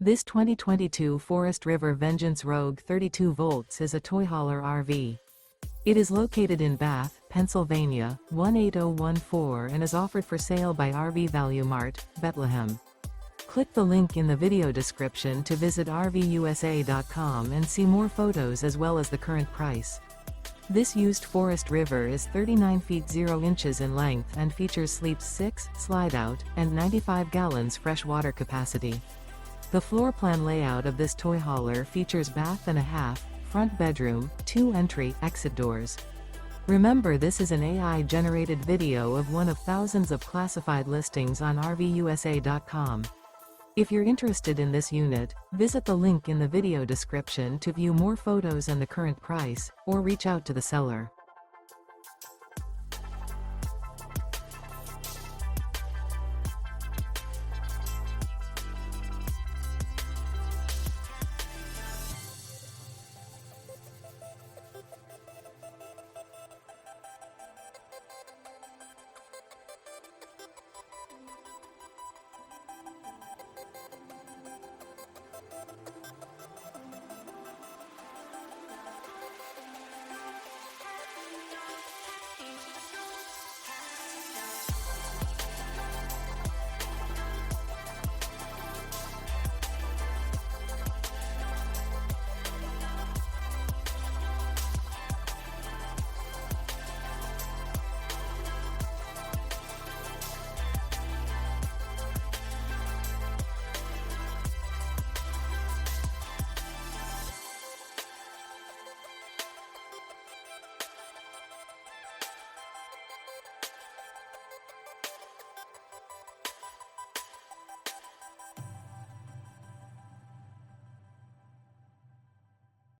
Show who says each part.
Speaker 1: This 2022 Forest River Vengeance Rogue 32 volts is a toy hauler RV. It is located in Bath, Pennsylvania, 18014 and is offered for sale by RV Value Mart, Behtlehem. Click the link in the video description to visit RVUSA.com and see more photos as well as the current price. This used Forest River is 39 feet 0 inches in length and features sleeps 6, slide-out, and 95 gallons fresh water capacity. The floor plan layout of this toy hauler features bath and a half, front bedroom, 2 entry/exit doors. Remember, this is an AI-generated video of one of thousands of classified listings on RVUSA.com. If you're interested in this unit, visit the link in the video description to view more photos and the current price, or reach out to the seller.